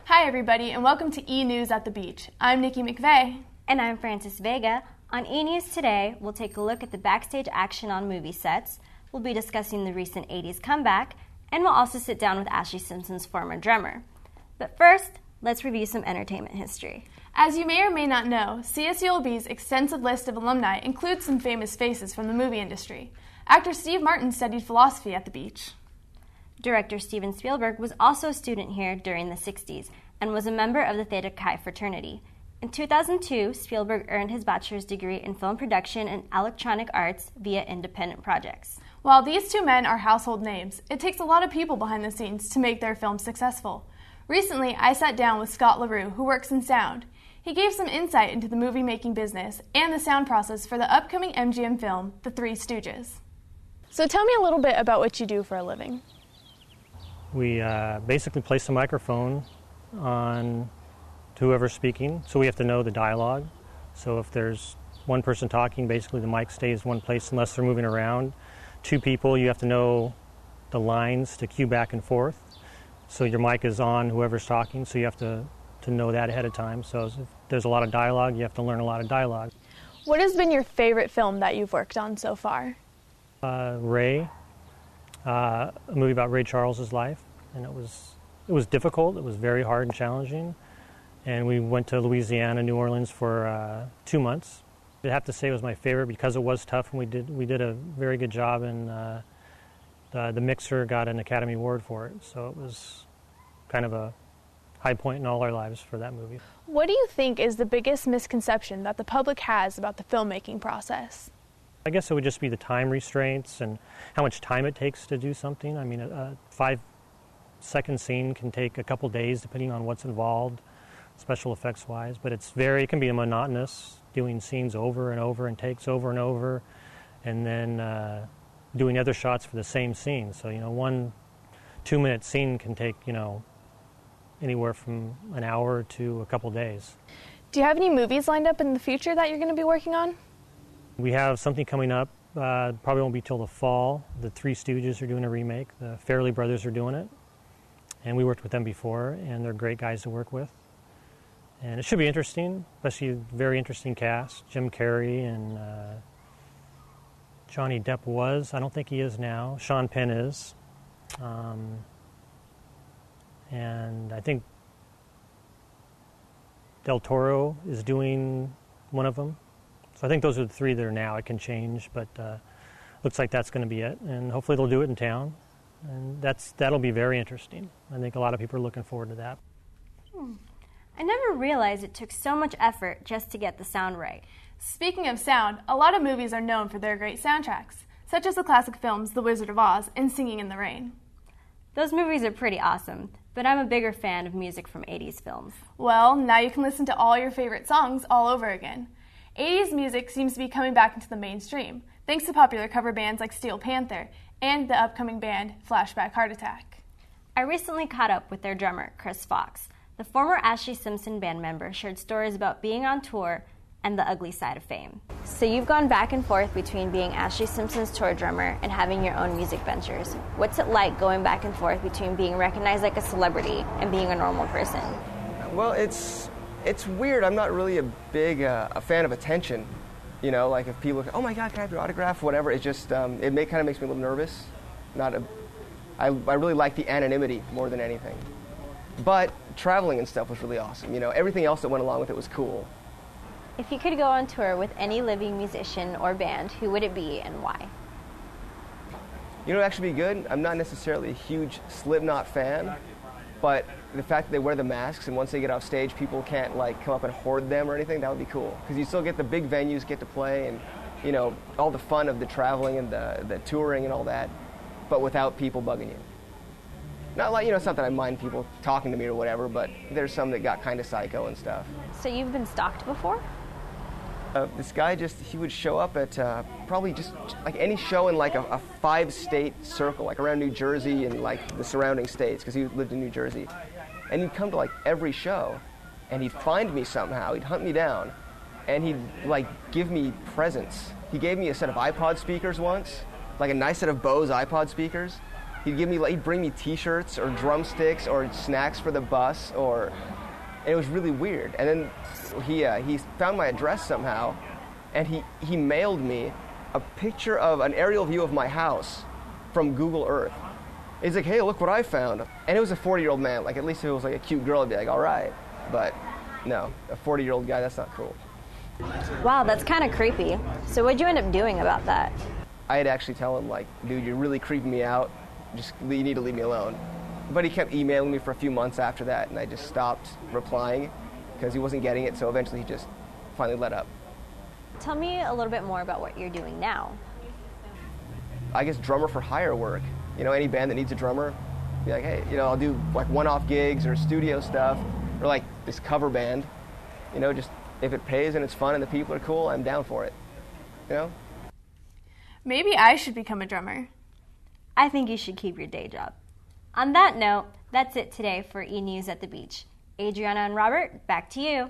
Hi everybody, and welcome to E-News at the Beach. I'm Nikki McVeigh. And I'm Frances Vega. On E-News today, we'll take a look at the backstage action on movie sets, we'll be discussing the recent 80s comeback, and we'll also sit down with Ashlee Simpson's former drummer. But first, let's review some entertainment history. As you may or may not know, CSULB's extensive list of alumni includes some famous faces from the movie industry. Actor Steve Martin studied philosophy at the beach. Director Steven Spielberg was also a student here during the 60s and was a member of the Theta Chi fraternity. In 2002, Spielberg earned his bachelor's degree in film production and electronic arts via independent projects. While these two men are household names, it takes a lot of people behind the scenes to make their films successful. Recently, I sat down with Scott LaRue, who works in sound. He gave some insight into the movie-making business and the sound process for the upcoming MGM film, The Three Stooges. So tell me a little bit about what you do for a living. We basically place the microphone on to whoever's speaking, so we have to know the dialogue. So if there's one person talking, basically the mic stays one place unless they're moving around. Two people, you have to know the lines to cue back and forth. So your mic is on whoever's talking, so you have to know that ahead of time. So if there's a lot of dialogue, you have to learn a lot of dialogue. What has been your favorite film that you've worked on so far? Ray, a movie about Ray Charles's life, and it was difficult. It was very hard and challenging, and we went to Louisiana, New Orleans for 2 months. I have to say it was my favorite because it was tough, and we did a very good job, and the mixer got an Academy Award for it. So it was kind of a high point in all our lives for that movie. What do you think is the biggest misconception that the public has about the filmmaking process? I guess it would just be the time restraints and how much time it takes to do something. I mean, a 5-second scene can take a couple days depending on what's involved, special effects wise, but it can be monotonous, doing scenes over and over and takes over and over, and then doing other shots for the same scene. So, 1 2-minute scene can take, anywhere from an hour to a couple days. Do you have any movies lined up in the future that you're going to be working on? We have something coming up, probably won't be till the fall. The Three Stooges are doing a remake. The Farrelly brothers are doing it. And we worked with them before, and they're great guys to work with. And it should be interesting, especially a very interesting cast. Jim Carrey and Johnny Depp was. I don't think he is now. Sean Penn is. And I think Del Toro is doing one of them. So I think those are the three that are now. It can change, but looks like that's going to be it. And hopefully they'll do it in town. And that'll be very interesting. I think a lot of people are looking forward to that. I never realized it took so much effort just to get the sound right. Speaking of sound, a lot of movies are known for their great soundtracks, such as the classic films The Wizard of Oz and Singing in the Rain. Those movies are pretty awesome, but I'm a bigger fan of music from 80s films. Well, now you can listen to all your favorite songs all over again. 80s music seems to be coming back into the mainstream, thanks to popular cover bands like Steel Panther and the upcoming band Flashback Heart Attack. I recently caught up with their drummer, Chris Fox. The former Ashlee Simpson band member shared stories about being on tour and the ugly side of fame. So you've gone back and forth between being Ashlee Simpson's tour drummer and having your own music ventures. What's it like going back and forth between being recognized like a celebrity and being a normal person? Well, it's weird. I'm not really a fan of attention. Like if people go, oh my God, can I have your autograph? Whatever. It just kind of makes me a little nervous. I really like the anonymity more than anything. But traveling and stuff was really awesome. Everything else that went along with it was cool. If you could go on tour with any living musician or band, who would it be and why? It'd actually be good. I'm not necessarily a huge Slipknot fan, but the fact that they wear the masks and once they get off stage, people can't come up and hoard them or anything, that would be cool. Because you still get the big venues, get to play, and all the fun of the traveling and the touring and all that, but without people bugging you. Not it's not that I mind people talking to me or whatever, but there's some that got kind of psycho and stuff. So you've been stalked before? This guy he would show up at probably just any show in a 5-state circle, around New Jersey and the surrounding states, because he lived in New Jersey. And he'd come to every show, and he'd find me somehow. He'd hunt me down, and he'd give me presents. He gave me a set of iPod speakers once, a nice set of Bose iPod speakers, He'd bring me T-shirts or drumsticks or snacks for the bus, and it was really weird. And then he found my address somehow, and he mailed me a picture of an aerial view of my house from Google Earth. He's like, hey, look what I found. And it was a 40-year-old man. Like, at least if it was like a cute girl, I'd be like, all right. But no, a 40-year-old guy, that's not cool. Wow, that's kind of creepy. So what'd you end up doing about that? I had to actually tell him, like, dude, you're really creeping me out. You need to leave me alone. But he kept emailing me for a few months after that, and I just stopped replying because he wasn't getting it, so eventually he just finally let up. Tell me a little bit more about what you're doing now. I guess drummer for hire work. You know, any band that needs a drummer, be like, hey, you know, I'll do like one-off gigs or studio stuff, or like this cover band. You know, just if it pays and it's fun and the people are cool, I'm down for it. You know? Maybe I should become a drummer. I think you should keep your day job. On that note, that's it today for E! News at the Beach. Adriana and Robert, back to you.